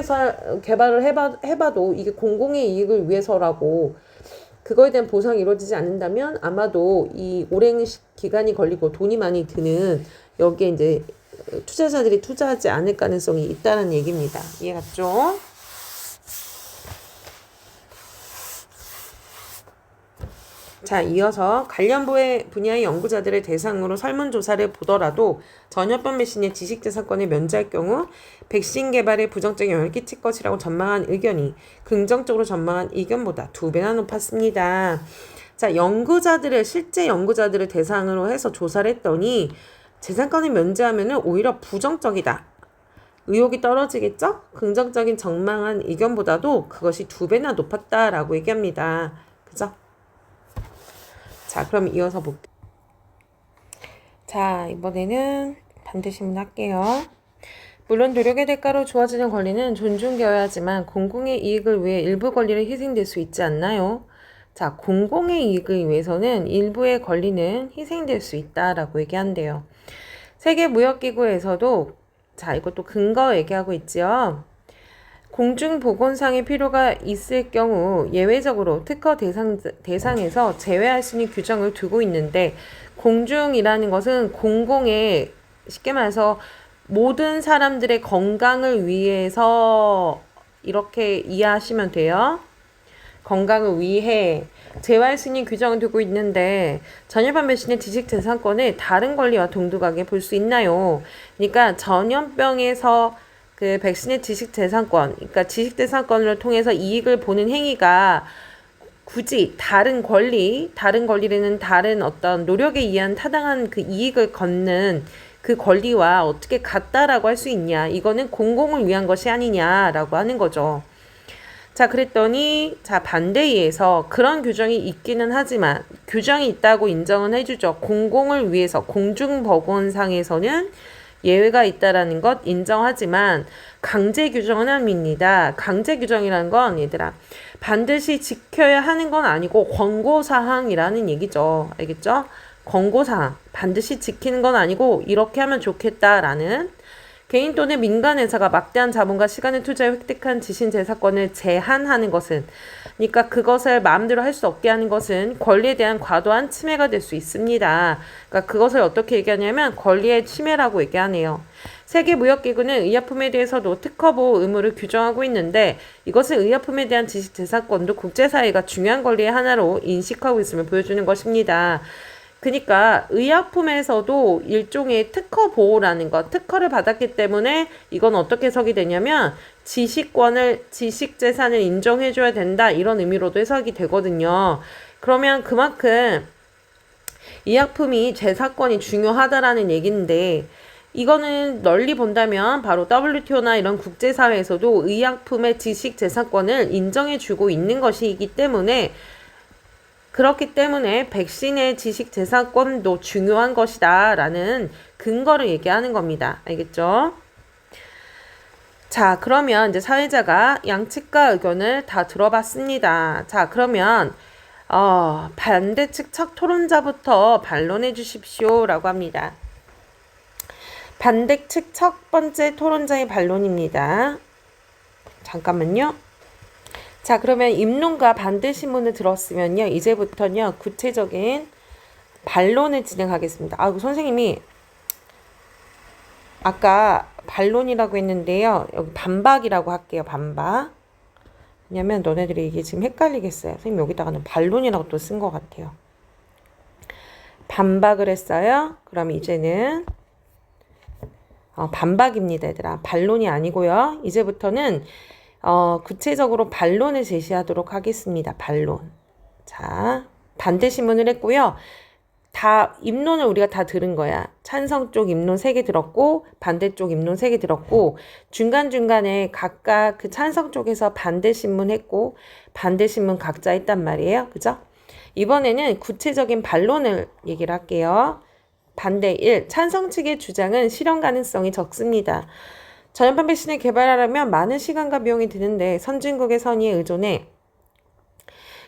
개발을 해봐도 이게 공공의 이익을 위해서라고 그거에 대한 보상이 이루어지지 않는다면 아마도 이 오랜 기간이 걸리고 돈이 많이 드는 여기에 이제 투자자들이 투자하지 않을 가능성이 있다는 얘기입니다. 이해 갔죠? 자, 이어서 관련 분야의 연구자들의 대상으로 설문조사를 보더라도 전염병 백신의 지식재산권을 면제할 경우 백신 개발에 부정적인 영향을 끼칠 것이라고 전망한 의견이 긍정적으로 전망한 의견보다 2배나 높았습니다. 자, 실제 연구자들을 대상으로 해서 조사를 했더니 재산권을 면제하면 오히려 부정적이다. 의욕이 떨어지겠죠? 긍정적인 전망한 의견보다도 그것이 2배나 높았다라고 얘기합니다. 그죠? 자, 그럼 이어서 볼게요. 자, 이번에는 반대 질문할게요. 물론 노력의 대가로 주어지는 권리는 존중되어야 하지만 공공의 이익을 위해 일부 권리를 희생될 수 있지 않나요? 자, 공공의 이익을 위해서는 일부의 권리는 희생될 수 있다라고 얘기한대요. 세계무역기구에서도 자, 이것도 근거 얘기하고 있지요. 공중보건상의 필요가 있을 경우 예외적으로 특허 대상에서 제외할 수 있는 규정을 두고 있는데, 공중이라는 것은 공공의, 쉽게 말해서 모든 사람들의 건강을 위해서 이렇게 이해하시면 돼요. 건강을 위해 재활 승인 규정을 두고 있는데 전염병 백신의 지식재산권을 다른 권리와 동등하게 볼 수 있나요? 그러니까 전염병에서 그 백신의 지식재산권, 그러니까 지식재산권을 통해서 이익을 보는 행위가 굳이 다른 권리는 다른 어떤 노력에 의한 타당한 그 이익을 걷는 그 권리와 어떻게 같다라고 할 수 있냐. 이거는 공공을 위한 것이 아니냐라고 하는 거죠. 자, 그랬더니 자, 반대에서 그런 규정이 있기는 하지만 규정이 있다고 인정은 해주죠. 공공을 위해서 공중보건상에서는 예외가 있다라는 것 인정하지만 강제 규정은 아닙니다. 강제 규정이라는 건 얘들아 반드시 지켜야 하는 건 아니고 권고사항이라는 얘기죠. 알겠죠? 권고사항 반드시 지키는 건 아니고 이렇게 하면 좋겠다라는 개인 또는 민간 회사가 막대한 자본과 시간을 투자해 획득한 지신재산권을 제한하는 것은 그러니까 그것을 마음대로 할 수 없게 하는 것은 권리에 대한 과도한 침해가 될 수 있습니다. 그러니까 그것을 어떻게 얘기하냐면 권리의 침해라고 얘기하네요. 세계무역기구는 의약품에 대해서도 특허보호 의무를 규정하고 있는데 이것은 의약품에 대한 지식재산권도 국제사회가 중요한 권리의 하나로 인식하고 있음을 보여주는 것입니다. 그러니까 의약품에서도 일종의 특허 보호라는 것, 특허를 받았기 때문에 이건 어떻게 해석이 되냐면 지식재산을 인정해줘야 된다 이런 의미로도 해석이 되거든요. 그러면 그만큼 의약품이 재산권이 중요하다라는 얘기인데 이거는 널리 본다면 바로 WTO나 이런 국제사회에서도 의약품의 지식재산권을 인정해주고 있는 것이기 때문에 그렇기 때문에 백신의 지식재산권도 중요한 것이다 라는 근거를 얘기하는 겁니다. 알겠죠? 자, 그러면 이제 사회자가 양측과 의견을 다 들어봤습니다. 자, 그러면 반대측 첫 토론자부터 반론해 주십시오 라고 합니다. 반대측 첫 번째 토론자의 반론입니다. 잠깐만요. 자, 그러면 입론과 반대 신문을 들었으면요. 이제부터는요. 구체적인 반론을 진행하겠습니다. 선생님이 아까 반론이라고 했는데요. 여기 반박이라고 할게요. 반박. 왜냐면 너네들이 이게 지금 헷갈리겠어요. 선생님 여기다가는 반론이라고 또 쓴 것 같아요. 반박을 했어요. 그럼 이제는 반박입니다. 얘들아. 반론이 아니고요. 이제부터는 구체적으로 반론을 제시하도록 하겠습니다. 반론. 자, 반대 신문을 했고요. 다 입론을 우리가 다 들은 거야. 찬성 쪽 입론 3개 들었고 반대 쪽 입론 3개 들었고 중간중간에 각각 그 찬성 쪽에서 반대 신문 했고 반대 신문 각자 했단 말이에요. 그죠? 이번에는 구체적인 반론을 얘기를 할게요. 반대 1. 찬성 측의 주장은 실현 가능성이 적습니다. 전염병 백신을 개발하려면 많은 시간과 비용이 드는데 선진국의 선의에 의존해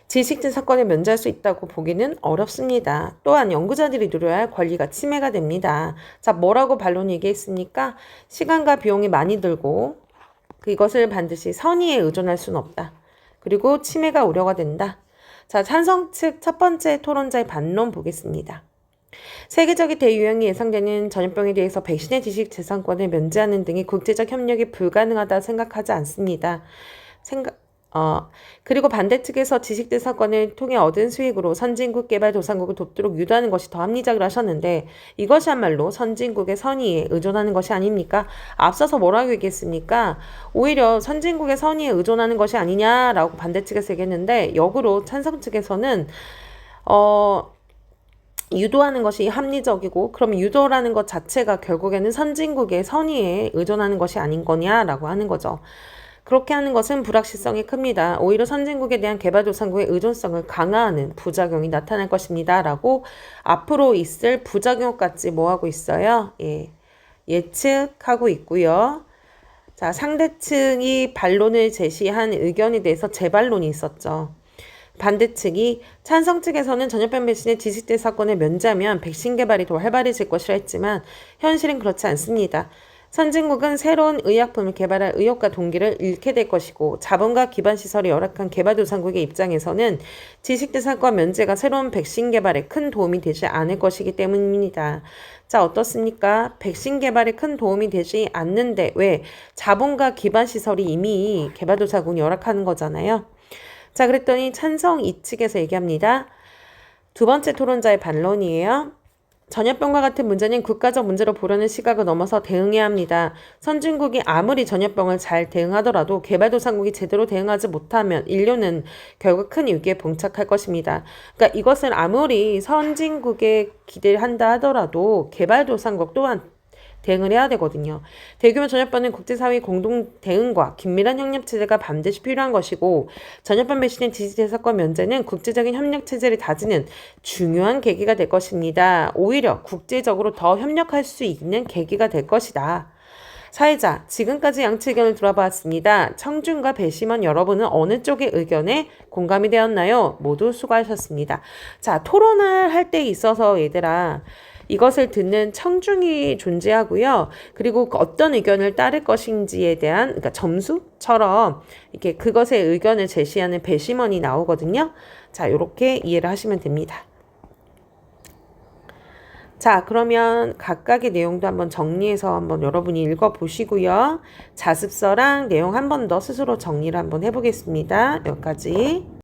지식재산권을 면제할 수 있다고 보기는 어렵습니다. 또한 연구자들이 누려야 할 권리가 침해가 됩니다. 자, 뭐라고 반론 얘기했습니까? 시간과 비용이 많이 들고 이것을 반드시 선의에 의존할 수는 없다. 그리고 침해가 우려가 된다. 자, 찬성 측 첫 번째 토론자의 반론 보겠습니다. 세계적인 대유행이 예상되는 전염병에 대해서 백신의 지식재산권을 면제하는 등의 국제적 협력이 불가능하다 생각하지 않습니다. 그리고 반대측에서 지식재산권을 통해 얻은 수익으로 선진국 개발도상국을 돕도록 유도하는 것이 더 합리적이라 하셨는데 이것이야말로 선진국의 선의에 의존하는 것이 아닙니까? 앞서서 뭐라고 얘기했습니까? 오히려 선진국의 선의에 의존하는 것이 아니냐라고 반대측에서 얘기했는데 역으로 찬성 측에서는 유도하는 것이 합리적이고 그러면 유도라는 것 자체가 결국에는 선진국의 선의에 의존하는 것이 아닌 거냐라고 하는 거죠. 그렇게 하는 것은 불확실성이 큽니다. 오히려 선진국에 대한 개발도상국의 의존성을 강화하는 부작용이 나타날 것입니다. 라고 앞으로 있을 부작용까지 뭐하고 있어요? 예측하고 있고요. 자, 상대측이 반론을 제시한 의견에 대해서 재반론이 있었죠. 반대측이 찬성 측에서는 전염병 백신의 지식재산권을 면제하면 백신 개발이 더 활발해질 것이라 했지만 현실은 그렇지 않습니다. 선진국은 새로운 의약품을 개발할 의욕과 동기를 잃게 될 것이고 자본과 기반시설이 열악한 개발도상국의 입장에서는 지식재산권 면제가 새로운 백신 개발에 큰 도움이 되지 않을 것이기 때문입니다. 자, 어떻습니까? 백신 개발에 큰 도움이 되지 않는데 왜? 자본과 기반시설이 이미 개발도상국이 열악한 거잖아요. 자, 그랬더니 찬성 이측에서 얘기합니다. 두 번째 토론자의 반론이에요. 전염병과 같은 문제는 국가적 문제로 보려는 시각을 넘어서 대응해야 합니다. 선진국이 아무리 전염병을 잘 대응하더라도 개발도상국이 제대로 대응하지 못하면 인류는 결국 큰 위기에 봉착할 것입니다. 그러니까 이것은 아무리 선진국에 기대를 한다 하더라도 개발도상국 또한 대응을 해야 되거든요. 대규모 전염병은 국제사회의 공동 대응과 긴밀한 협력체제가 반드시 필요한 것이고 전염병 배신의 디지털 사건 면제는 국제적인 협력체제를 다지는 중요한 계기가 될 것입니다. 오히려 국제적으로 더 협력할 수 있는 계기가 될 것이다. 사회자, 지금까지 양측 의견을 들어봤습니다. 청중과 배심원 여러분은 어느 쪽의 의견에 공감이 되었나요? 모두 수고하셨습니다. 자, 토론을 할 때 있어서 얘들아, 이것을 듣는 청중이 존재하고요. 그리고 어떤 의견을 따를 것인지에 대한, 그러니까 점수처럼 이렇게 그것의 의견을 제시하는 배심원이 나오거든요. 자, 이렇게 이해를 하시면 됩니다. 자, 그러면 각각의 내용도 한번 정리해서 한번 여러분이 읽어보시고요. 자습서랑 내용 한 번 더 스스로 정리를 한번 해보겠습니다. 여기까지.